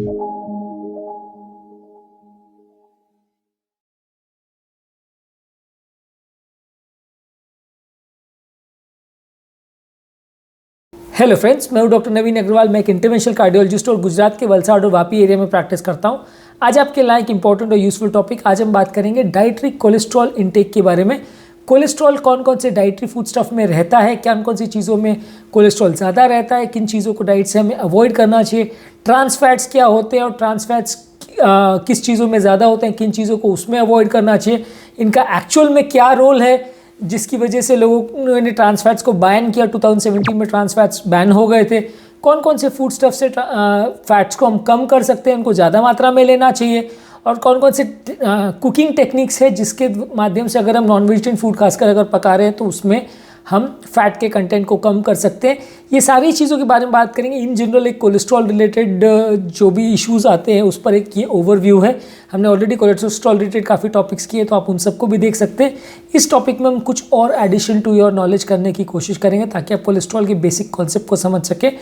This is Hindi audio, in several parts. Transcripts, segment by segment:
हेलो फ्रेंड्स, मैं हूं डॉक्टर नवीन अग्रवाल। मैं एक इंटरवेंशनल कार्डियोलॉजिस्ट और गुजरात के वलसाड़ और वापी एरिया में प्रैक्टिस करता हूं। आज आपके लिए एक इंपॉर्टेंट और यूजफुल टॉपिक, आज हम बात करेंगे डाइटरी कोलेस्ट्रॉल इनटेक के बारे में। कोलेस्ट्रॉल कौन कौन से डाइटरी फूड स्टफ में रहता है, कौन कौन सी चीज़ों में कोलेस्ट्रॉल ज़्यादा रहता है, किन चीज़ों को डाइट से हमें अवॉइड करना चाहिए, ट्रांस फैट्स क्या होते हैं और ट्रांस फैट्स किस चीज़ों में ज़्यादा होते हैं, किन चीज़ों को उसमें अवॉइड करना चाहिए, इनका एक्चुअल में क्या रोल है जिसकी वजह से लोगों ने ट्रांस फैट्स को बैन किया। 2017 में ट्रांस फैट्स बैन हो गए थे। कौन कौन से फूड स्टफ से फैट्स को हम कम कर सकते हैं, उनको ज़्यादा मात्रा में लेना चाहिए, और कौन कौन से कुकिंग टेक्निक्स है जिसके माध्यम से अगर हम नॉन वेजिटेरियन फूड खासकर अगर पका रहे हैं तो उसमें हम फैट के कंटेंट को कम कर सकते हैं। ये सारी चीज़ों के बारे में बात करेंगे। इन जनरल एक कोलेस्ट्रॉल रिलेटेड जो भी इश्यूज़ आते हैं उस पर एक ये ओवरव्यू है। हमने ऑलरेडी कोलेस्ट्रॉल रिलेटेड काफ़ी टॉपिक्स किए, तो आप उन सबको भी देख सकते हैं। इस टॉपिक में हम कुछ और एडिशन टू योर नॉलेज करने की कोशिश करेंगे ताकि आप कोलेस्ट्रॉल के बेसिक कॉन्सेप्ट को समझ सके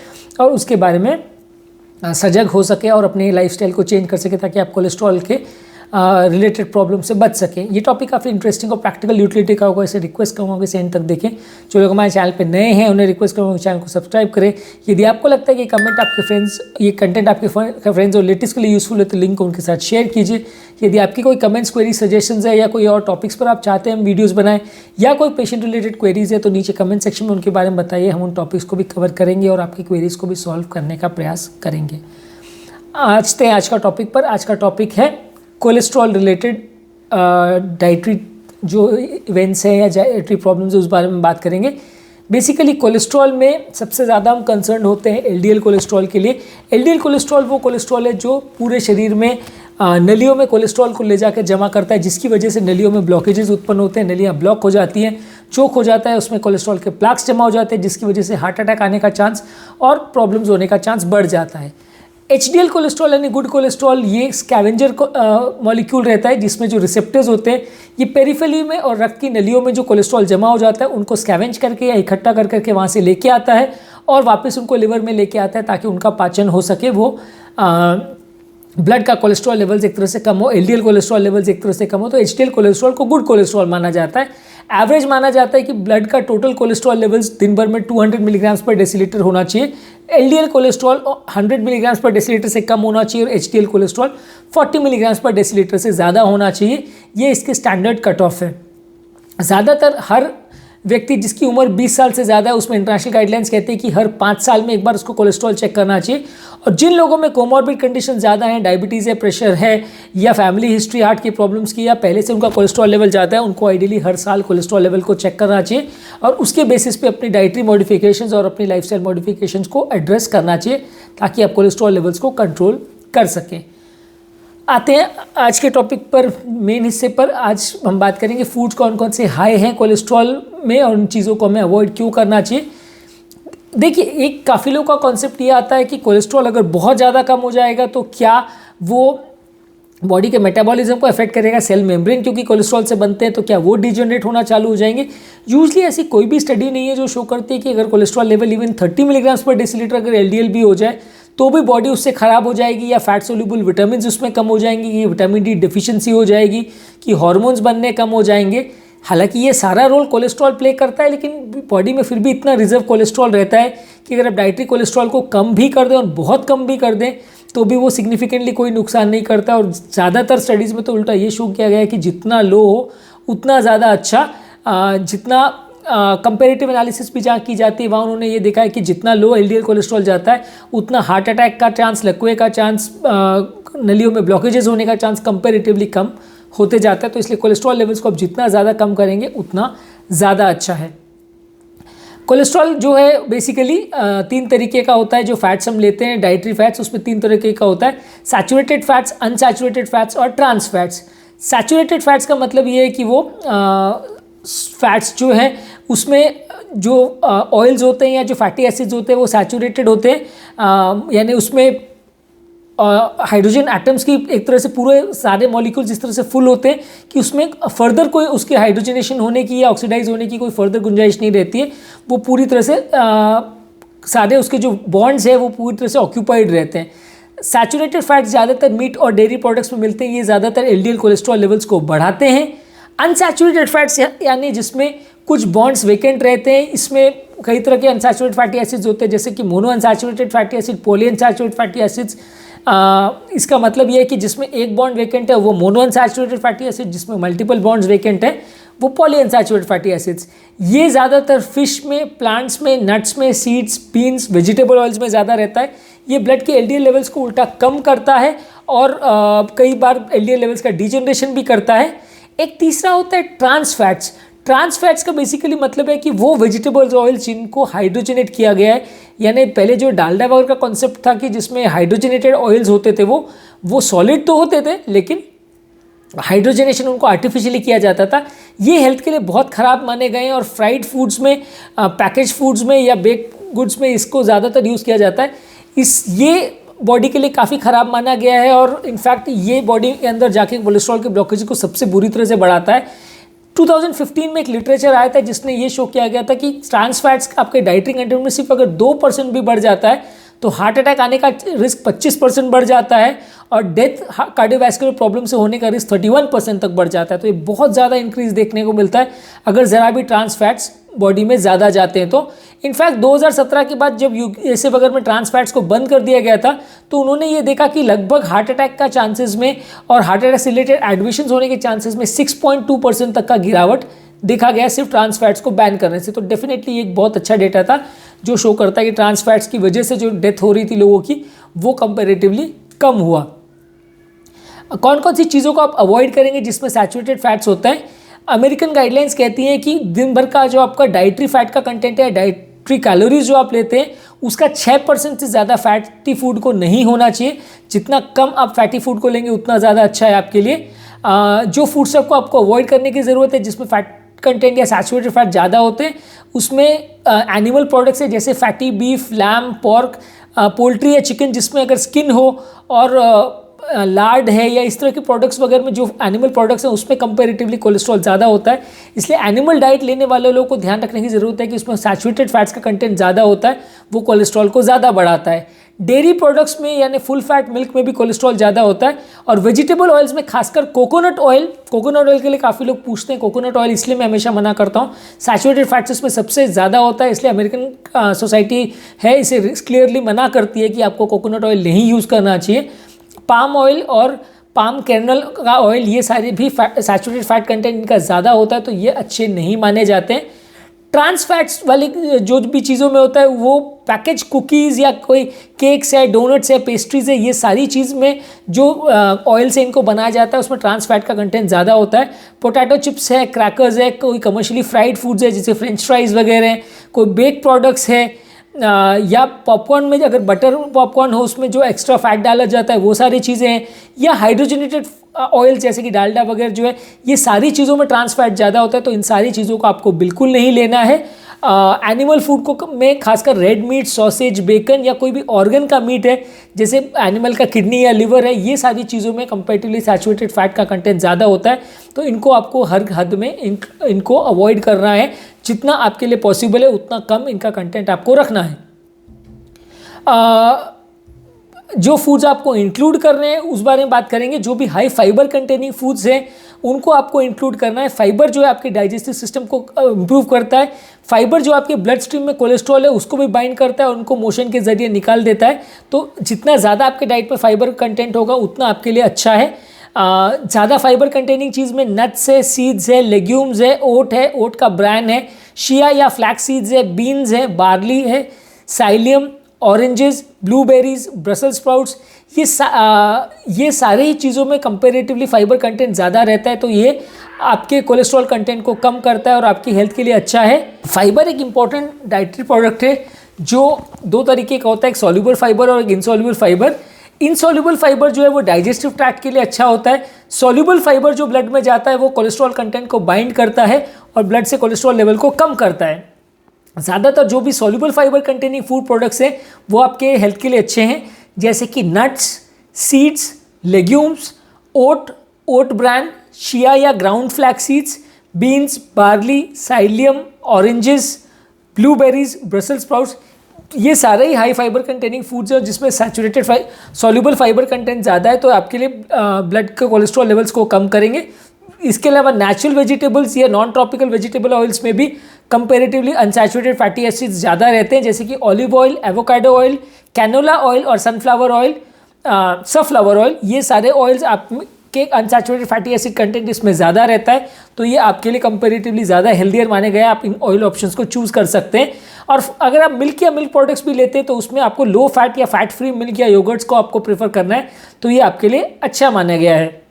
और उसके बारे में सजग हो सके और अपने लाइफस्टाइल को चेंज कर सके ताकि आप कोलेस्ट्रॉल के रिलेटेड प्रॉब्लम से बच सकें। ये टॉपिक काफ़ी इंटरेस्टिंग और प्रैक्टिकल यूटिलिटी का होगा, इसे रिक्वेस्ट करूँगा कि इसे एंड तक देखें। जो लोग हमारे चैनल पे नए हैं उन्हें रिक्वेस्ट करूँगा चैनल को सब्सक्राइब करें। यदि आपको लगता है कि ये कंटेंट आपके फ्रेंड्स और रिलेटिव्स के लिए यूजफुल है तो लिंक को उनके साथ शेयर कीजिए। यदि आपकी कोई कमेंट्स, क्वेरी, सजेशंस है या कोई और टॉपिक्स पर आप चाहते हैं हम वीडियोज़ बनाएं या कोई पेशेंट रिलेटेड क्वेरीज है तो नीचे कमेंट सेक्शन में उनके बारे में बताइए। हम उन टॉपिक्स को भी कवर करेंगे और आपकी क्वेरीज को भी सॉल्व करने का प्रयास करेंगे। आज का टॉपिक पर। आज का टॉपिक है कोलेस्ट्रॉल रिलेटेड डाइटरी जो इवेंट्स हैं या डाइटरी प्रॉब्लम्स है उस बारे में बात करेंगे। बेसिकली कोलेस्ट्रॉल में सबसे ज़्यादा हम कंसर्न होते हैं एलडीएल कोलेस्ट्रॉल के लिए। एलडीएल कोलेस्ट्रॉल वो कोलेस्ट्रॉल है जो पूरे शरीर में नलियों में कोलेस्ट्रॉल को ले जाकर जमा करता है, जिसकी वजह से नलियों में ब्लॉकेजेस उत्पन्न होते हैं, नलियाँ ब्लॉक हो जाती हैं, चोक हो जाता है, उसमें कोलेस्ट्रॉल के प्लाक्स जमा हो जाते हैं, जिसकी वजह से हार्ट अटैक आने का चांस और प्रॉब्लम्स होने का चांस बढ़ जाता है। एचडीएल कोलेस्ट्रॉल यानी गुड कोलेस्ट्रॉल ये स्कैवेंजर मॉलिक्यूल रहता है जिसमें जो रिसेप्टर्स होते हैं ये पेरिफेरी में और रक्त की नलियों में जो कोलेस्ट्रॉल जमा हो जाता है उनको स्कैवेंज करके या इकट्ठा कर करके वहाँ से लेके आता है और वापस उनको लिवर में लेके आता है ताकि उनका पाचन हो सके। वो ब्लड का कोलेस्ट्रॉल लेवल्स एक तरह से कम हो, एलडीएल कोलेस्ट्रॉल लेवल्स एक तरह से कम हो, तो एचडीएल कोलेस्ट्रॉल को गुड कोलेस्ट्रॉल माना जाता है। एवरेज माना जाता है कि ब्लड का टोटल कोलेस्ट्रॉल लेवल्स दिन भर में 200 मिलीग्राम्स पर डेसीलीटर होना चाहिए। एलडीएल कोलेस्ट्रॉल 100 मिलीग्राम्स पर डेसीलीटर से कम होना चाहिए और एचडीएल कोलेस्ट्रॉल 40 मिलीग्राम्स पर डेसीलीटर से ज़्यादा होना चाहिए। ये इसके स्टैंडर्ड कट ऑफ है। ज़्यादातर हर व्यक्ति जिसकी उम्र 20 साल से ज़्यादा है उसमें इंटरनेशनल गाइडलाइंस कहते हैं कि हर 5 साल में एक बार उसको कोलेस्ट्रॉल चेक करना चाहिए। और जिन लोगों में कोमॉर्बिड कंडीशन ज़्यादा हैं, डायबिटीज़ है, प्रेशर है या फैमिली हिस्ट्री हार्ट की प्रॉब्लम्स की या पहले से उनका कोलेस्ट्रॉल लेवल ज़्यादा है, उनको आइडियली हर साल कोलेस्ट्रॉल लेवल को चेक करना चाहिए और उसके बेसिस पे अपनी डाइटरी मॉडिफिकेशंस और अपनी लाइफस्टाइल मॉडिफिकेशंस को एड्रेस करना चाहिए ताकि आप कोलेस्ट्रॉल लेवल्स को कंट्रोल कर सकें। आते हैं आज के टॉपिक पर, मेन हिस्से पर। आज हम बात करेंगे फूड्स कौन कौन से हाई हैं कोलेस्ट्रॉल में और उन चीज़ों को हमें अवॉइड क्यों करना चाहिए। देखिए, एक काफ़ी लोगों का कॉन्सेप्ट ये आता है कि कोलेस्ट्रॉल अगर बहुत ज़्यादा कम हो जाएगा तो क्या वो बॉडी के मेटाबॉलिज्म को अफेक्ट करेगा, सेल मेम्ब्रेन क्योंकि कोलेस्ट्रॉल से बनते हैं तो क्या वो डिजनरेट होना चालू हो जाएंगे। यूजली ऐसी कोई भी स्टडी नहीं है जो शो करती है कि अगर कोलेस्ट्रॉल लेवल इवन 30 मिलीग्राम्स पर डेसीलीटर अगर एलडीएल भी हो जाए तो भी बॉडी उससे ख़राब हो जाएगी या फैट सोल्यूबल विटामिन उसमें कम हो जाएंगी, कि विटामिन डी डिफिशिएंसी हो जाएगी, कि हार्मोन्स बनने कम हो जाएंगे। हालांकि ये सारा रोल कोलेस्ट्रॉल प्ले करता है, लेकिन बॉडी में फिर भी इतना रिजर्व कोलेस्ट्रॉल रहता है कि अगर आप डाइटरी कोलेस्ट्रॉल को कम भी कर दें और बहुत कम भी कर दें तो भी वो सिग्निफिकेंटली कोई नुकसान नहीं करता। और ज़्यादातर स्टडीज़ में तो उल्टा ये शो किया गया है कि जितना लो हो उतना ज़्यादा अच्छा। जितना कंपेरेटिव एनालिसिस भी जहाँ की जाती है वहाँ उन्होंने ये देखा है कि जितना लो एलडीएल कोलेस्ट्रॉल जाता है उतना हार्ट अटैक का चांस, लकवे का चांस, नलियों में ब्लॉकेजेस होने का चांस कंपेरेटिवली कम होते जाता है। तो इसलिए कोलेस्ट्रॉल लेवल्स को आप जितना ज़्यादा कम करेंगे उतना ज़्यादा अच्छा है। कोलेस्ट्रॉल जो है बेसिकली 3 तरीके का होता है। जो फैट्स हम लेते हैं डाइटरी फैट्स उसमें 3 तरीके का होता है, सैचुरेटेड फैट्स, अनसैचुरेटेड फैट्स और ट्रांस फैट्स। सैचुरेटेड फैट्स का मतलब ये है कि वो फैट्स जो हैं उसमें जो ऑयल्स होते हैं या जो फैटी एसिड्स होते हैं वो सैचुरेटेड होते हैं, यानी उसमें हाइड्रोजन एटम्स की एक तरह से पूरे सारे मॉलिक्यूल्स इस तरह से फुल होते हैं कि उसमें फर्दर कोई उसके हाइड्रोजनेशन होने की या ऑक्सीडाइज होने की कोई फर्दर गुंजाइश नहीं रहती है। वो पूरी तरह से सारे उसके जो बॉन्ड्स हैं वो पूरी तरह से ऑक्यूपाइड रहते हैं। सैचुरेटेड फैट्स ज़्यादातर मीट और डेयरी प्रोडक्ट्स में मिलते हैं, ये ज़्यादातर एलडीएल कोलेस्ट्रॉल लेवल्स को बढ़ाते हैं। अनसैचुरेटेड फैट्स यानी जिसमें कुछ बॉन्ड्स वेकेंट रहते हैं, इसमें कई तरह के अनसैचुरेटेड फैटी एसिड्स होते हैं, जैसे कि mono unsaturated fatty acid, poly unsaturated fatty acids. इसका मतलब ये है कि जिसमें एक बॉन्ड वेकेंट है वो मोनो अनसैचुरेटेड फैटी एसिड, जिसमें मल्टीपल बॉन्ड्स वेकेंट है वो पॉली अनसैचुरेटेड फैटी एसिड्स। ये ज़्यादातर फिश में, प्लांट्स में, नट्स में, सीड्स, बीन्स, वेजिटेबल ऑयल्स में ज़्यादा रहता है। ये ब्लड के एलडीएल लेवल्स को उल्टा कम करता है और कई बार एलडीएल लेवल्स का डिजनरेशन भी करता है। एक तीसरा होता है ट्रांस फैट्स। ट्रांस फैट्स का बेसिकली मतलब है कि वो वेजिटेबल्स ऑयल जिनको हाइड्रोजनेट किया गया है, यानी पहले जो डालडा वगैरह का कॉन्सेप्ट था कि जिसमें हाइड्रोजनेटेड ऑयल्स होते थे, वो सॉलिड तो होते थे लेकिन हाइड्रोजनेशन उनको आर्टिफिशियली किया जाता था। ये हेल्थ के लिए बहुत ख़राब माने गए हैं और फ्राइड फूड्स में, पैकेज फूड्स में या बेक गुड्स में इसको ज़्यादातर यूज़ किया जाता है। ये बॉडी के लिए काफ़ी ख़राब माना गया है और इनफैक्ट ये बॉडी के अंदर जाके कोलेस्ट्रॉल के ब्लॉकेज को सबसे बुरी तरह से बढ़ाता है। 2015 में एक लिटरेचर आया था जिसने ये शो किया गया था कि ट्रांस फैट्स आपके डाइटरी कंटेंट में सिर्फ अगर 2% भी बढ़ जाता है तो हार्ट अटैक आने का रिस्क 25% बढ़ जाता है और डेथ कार्डियोवैस्कुलर प्रॉब्लम से होने का रिस्क 31% तक बढ़ जाता है। तो ये बहुत ज़्यादा इंक्रीज देखने को मिलता है अगर ज़रा भी ट्रांस फैट्स बॉडी में ज़्यादा जाते हैं तो। इनफैक्ट 2017 के बाद जब यूएसए वगैरह में ट्रांस फैट्स को बंद कर दिया गया था तो उन्होंने ये देखा कि लगभग हार्ट अटैक का चांसेस में और हार्ट अटैक से रिलेटेड एडमिशंस होने के चांसेस में 6.2% तक का गिरावट देखा गया सिर्फ ट्रांस फैट्स को बैन करने से। तो डेफिनेटली एक बहुत अच्छा डेटा था जो शो करता है कि ट्रांस फैट्स की वजह से जो डेथ हो रही थी लोगों की वो कंपैरेटिवली कम हुआ। कौन कौन सी चीज़ों को आप अवॉइड करेंगे जिसमें सैचुरेटेड फैट्स होता है? अमेरिकन गाइडलाइंस कहती हैं कि दिन भर का जो आपका डाइटरी फैट का कंटेंट है, डाइटरी कैलोरीज जो आप लेते हैं उसका 6% से ज़्यादा फैटी फूड को नहीं होना चाहिए। जितना कम आप फैटी फूड को लेंगे उतना ज़्यादा अच्छा है आपके लिए। जो फूड सब को आपको अवॉइड करने की ज़रूरत है जिसमें फैट कंटेंट या सैचुरेटेड फैट ज़्यादा होते हैं उसमें एनिमल प्रोडक्ट्स है जैसे fatty beef, lamb, pork, poultry या चिकन जिसमें अगर स्किन हो और लार्ड है या इस तरह के प्रोडक्ट्स वगैरह में जो एनिमल प्रोडक्ट्स हैं उसमें कंपैरेटिवली कोलेस्ट्रॉल ज़्यादा होता है। इसलिए एनिमल डाइट लेने वाले लोगों को ध्यान रखने की ज़रूरत है कि उसमें सैचुरेटेड फैट्स का कंटेंट ज़्यादा होता है, वो कोलेस्ट्रॉल को ज़्यादा बढ़ाता है। डेयरी प्रोडक्ट्स में यानी फुल फैट मिल्क में भी कोलेस्ट्रॉल ज़्यादा होता है और वेजिटेबल ऑयल्स में खासकर कोकोनट ऑयल के लिए काफ़ी लोग पूछते हैं कोकोनट ऑयल, इसलिए मैं हमेशा मना करता हूँ। सैचुरेटेड फैट्स इसमें सबसे ज़्यादा होता है इसलिए अमेरिकन सोसाइटी है इसे क्लियरली मना करती है कि आपको कोकोनट ऑयल नहीं यूज़ करना चाहिए। पाम ऑयल और पाम कर्नल का ऑयल ये सारे भी सैचुरेटेड फैट कंटेंट इनका ज़्यादा होता है तो ये अच्छे नहीं माने जाते हैं। ट्रांस फैट्स वाली जो भी चीज़ों में होता है वो पैकेज कुकीज़ या कोई केक्स है, डोनट्स है, पेस्ट्रीज़ है, ये सारी चीज़ में जो ऑयल से इनको बनाया जाता है उसमें ट्रांस फैट का कंटेंट ज़्यादा होता है। पोटैटो चिप्स है, क्रैकर्स है, कोई कमर्शियली फ्राइड फूड्स है जैसे फ्रेंच फ्राइज़ वगैरह हैं, कोई बेक प्रोडक्ट्स है या पॉपकॉर्न में अगर बटर पॉपकॉर्न हो उसमें जो एक्स्ट्रा फैट डाला जाता है वो सारी चीज़ें हैं, या हाइड्रोजनेटेड ऑयल जैसे कि डालडा वगैरह जो है ये सारी चीज़ों में ट्रांस फैट ज़्यादा होता है तो इन सारी चीज़ों को आपको बिल्कुल नहीं लेना है। एनिमल फूड को में खासकर रेड मीट, सॉसेज, बेकन या कोई भी ऑर्गन का मीट है जैसे एनिमल का किडनी या लिवर है, ये सारी चीज़ों में कंपैरेटिवली सैचुरेटेड फैट का कंटेंट ज़्यादा होता है तो इनको आपको हर हद में इनको अवॉइड करना है। जितना आपके लिए पॉसिबल है उतना कम इनका कंटेंट आपको रखना है। जो फूड्स आपको इंक्लूड करने हैं उस बारे में बात करेंगे। जो भी हाई फाइबर कंटेनिंग फूड्स हैं उनको आपको इंक्लूड करना है। फाइबर जो है आपके डाइजेस्टिव सिस्टम को इम्प्रूव करता है। फाइबर जो आपके ब्लड स्ट्रीम में कोलेस्ट्रॉल है उसको भी बाइंड करता है और उनको मोशन के जरिए निकाल देता है। तो जितना ज़्यादा आपके डाइट में फाइबर कंटेंट होगा उतना आपके लिए अच्छा है। ज़्यादा फाइबर कंटेनिंग चीज़ में नट्स है, सीड्स है, लेग्यूम्स है, ओट का ब्रैन है, शिया या फ्लैक्स सीड्स है, बीन्स है, बार्ली है, psyllium, oranges, blueberries, Brussels sprouts, ये सारे ही चीज़ों में कंपैरेटिवली फाइबर कंटेंट ज़्यादा रहता है तो ये आपके कोलेस्ट्रॉल कंटेंट को कम करता है और आपकी हेल्थ के लिए अच्छा है। फाइबर एक इम्पॉर्टेंट डाइटरी प्रोडक्ट है जो दो तरीके का होता है, एक सॉल्यूबल फाइबर और एक इनसॉल्यूबल फाइबर। इनसॉल्यूबल फाइबर जो है वो डाइजेस्टिव ट्रैक्ट के लिए अच्छा होता है। सॉल्यूबल फाइबर जो ब्लड में जाता है वो कोलेस्ट्रॉल कंटेंट को बाइंड करता है और ब्लड से कोलेस्ट्रॉल लेवल को कम करता है। ज़्यादातर जो भी soluble fibre containing food products हैं वो आपके हेल्थ के लिए अच्छे हैं जैसे कि नट्स, सीड्स, लेग्यूम्स, ओट ब्रैन, शिया या ground flax seeds, beans, barley, psyllium, oranges, blueberries, Brussels sprouts. ये सारे ही हाई फाइबर कंटेनिंग फूड्स हैं जिसमें सैचुरेटेड सॉल्युबल फाइबर कंटेंट ज़्यादा है, तो आपके लिए ब्लड के कोलेस्ट्रॉल लेवल्स को कम करेंगे। इसके अलावा नेचुरल वेजिटेबल्स या नॉन ट्रॉपिकल वेजिटेबल ऑयल्स में भी कंपैरेटिवली अनसैचुरेटेड फैटी एसिड्स ज़्यादा रहते हैं, जैसे कि olive oil, avocado oil, canola oil और सनफ्लावर ऑयल। ये सारे ऑयल्स आपके अनसैचुरेटेड फैटी एसिड कंटेंट इसमें ज़्यादा रहता है, तो ये आपके लिए कंपैरेटिवली ज़्यादा हेल्दियर माने गए। आप इन ऑयल ऑप्शंस को चूज़ कर सकते हैं। और अगर आप मिल्क या मिल्क प्रोडक्ट्स भी लेते हैं तो उसमें आपको लो फैट या फैट फ्री मिल्क या योगर्ट्स को आपको प्रेफर करना है, तो ये आपके लिए अच्छा माना गया है।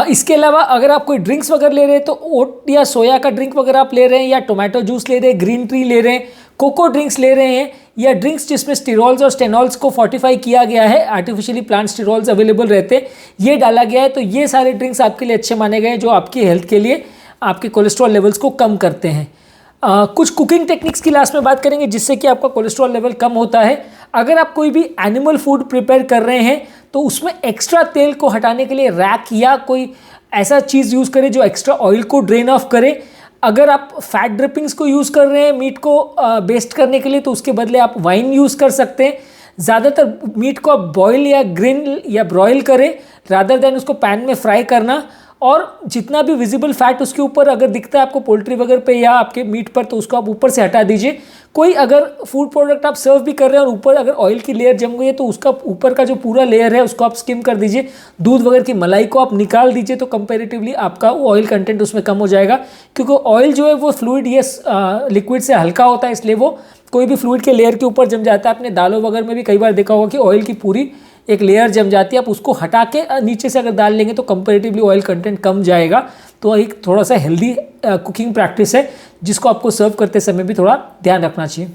इसके अलावा अगर आप कोई ड्रिंक्स वगैरह ले रहे हैं तो ओट या सोया का ड्रिंक वगैरह आप ले रहे हैं, या टोमेटो जूस ले रहे हैं, ग्रीन टी ले रहे हैं, कोको ड्रिंक्स ले रहे हैं, या ड्रिंक्स जिसमें स्टेरॉल्स और स्टेनॉल्स को फोर्टिफाई किया गया है, आर्टिफिशियली प्लांट स्टेरॉल्स अवेलेबल रहते हैं, ये डाला गया है, तो ये सारे ड्रिंक्स आपके लिए अच्छे माने गए हैं जो आपकी हेल्थ के लिए आपके कोलेस्ट्रॉल लेवल्स को कम करते हैं। कुछ कुकिंग टेक्निक्स की लास्ट में बात करेंगे जिससे कि आपका कोलेस्ट्रॉल लेवल कम होता है। अगर आप कोई भी एनिमल फूड प्रिपेयर कर रहे हैं तो उसमें एक्स्ट्रा तेल को हटाने के लिए रैक या कोई ऐसा चीज़ यूज़ करें जो एक्स्ट्रा ऑयल को ड्रेन ऑफ करे। अगर आप फैट ड्रिपिंग्स को यूज़ कर रहे हैं मीट को बेस्ट करने के लिए, तो उसके बदले आप वाइन यूज़ कर सकते हैं। ज़्यादातर मीट को आप बॉयल या ग्रिल या ब्रॉयल करें रादर देन उसको पैन में फ्राई करना। और जितना भी विजिबल फैट उसके ऊपर अगर दिखता है आपको पोल्ट्री वगैरह पे या आपके मीट पर, तो उसको आप ऊपर से हटा दीजिए। कोई अगर फूड प्रोडक्ट आप सर्व भी कर रहे हैं और ऊपर अगर ऑयल की लेयर जम गई है तो उसका ऊपर का जो पूरा लेयर है उसको आप स्किम कर दीजिए। दूध वगैरह की मलाई को आप निकाल दीजिए, तो कंपैरेटिवली आपका ऑयल कंटेंट उसमें कम हो जाएगा, क्योंकि ऑयल जो है वो फ्लूइड या लिक्विड से हल्का होता है, इसलिए वो कोई भी फ्लूइड के लेयर के ऊपर जम जाता है। आपने दालों वगैरह में भी कई बार देखा होगा कि ऑयल की पूरी एक लेयर जम जाती है, आप उसको हटा के नीचे से अगर डाल लेंगे तो कंपैरेटिवली ऑयल कंटेंट कम जाएगा। तो एक थोड़ा सा हेल्दी कुकिंग प्रैक्टिस है जिसको आपको सर्व करते समय भी थोड़ा ध्यान रखना चाहिए।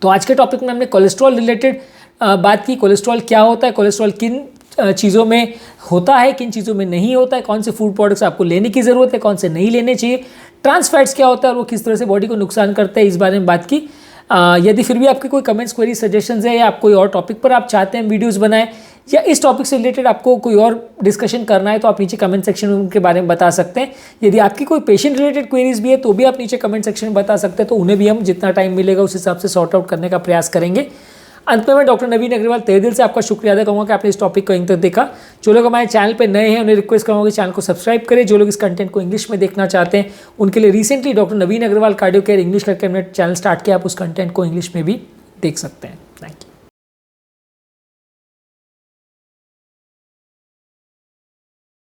तो आज के टॉपिक में हमने कोलेस्ट्रॉल रिलेटेड बात की। कोलेस्ट्रॉल क्या होता है, कोलेस्ट्रॉल किन चीज़ों में होता है, किन चीज़ों में नहीं होता है, कौन से फूड प्रोडक्ट्स आपको लेने की ज़रूरत है, कौन से नहीं लेने चाहिए, ट्रांस फैट्स क्या होता है और वो किस तरह से बॉडी को नुकसान करते हैं, इस बारे में बात की। यदि फिर भी आपके कोई कमेंट्स, क्वेरी, सजेशंस है या आप कोई और टॉपिक पर आप चाहते हैं वीडियोस बनाएं या इस टॉपिक से रिलेटेड आपको कोई और डिस्कशन करना है, तो आप नीचे कमेंट सेक्शन में उनके बारे में बता सकते हैं। यदि आपकी कोई पेशेंट रिलेटेड क्वेरीज भी है तो भी आप नीचे कमेंट सेक्शन में बता सकते हैं, तो उन्हें भी हम जितना टाइम मिलेगा उस हिसाब से सॉर्ट आउट करने का प्रयास करेंगे। अंत में मैं डॉक्टर नवीन अग्रवाल तहे दिल से आपका शुक्रिया अदा करूँगा कि आपने इस टॉपिक को यहीं तक देखा। जो लोग हमारे चैनल पर नए हैं उन्हें रिक्वेस्ट करूँगा कि चैनल को सब्सक्राइब करें। जो लोग इस कंटेंट को इंग्लिश में देखना चाहते हैं उनके लिए रिसेंटली डॉक्टर नवीन अग्रवाल कार्डियो केयर इंग्लिश करके हमने चैनल स्टार्ट किया, आप उस कंटेंट को इंग्लिश में भी देख सकते हैं।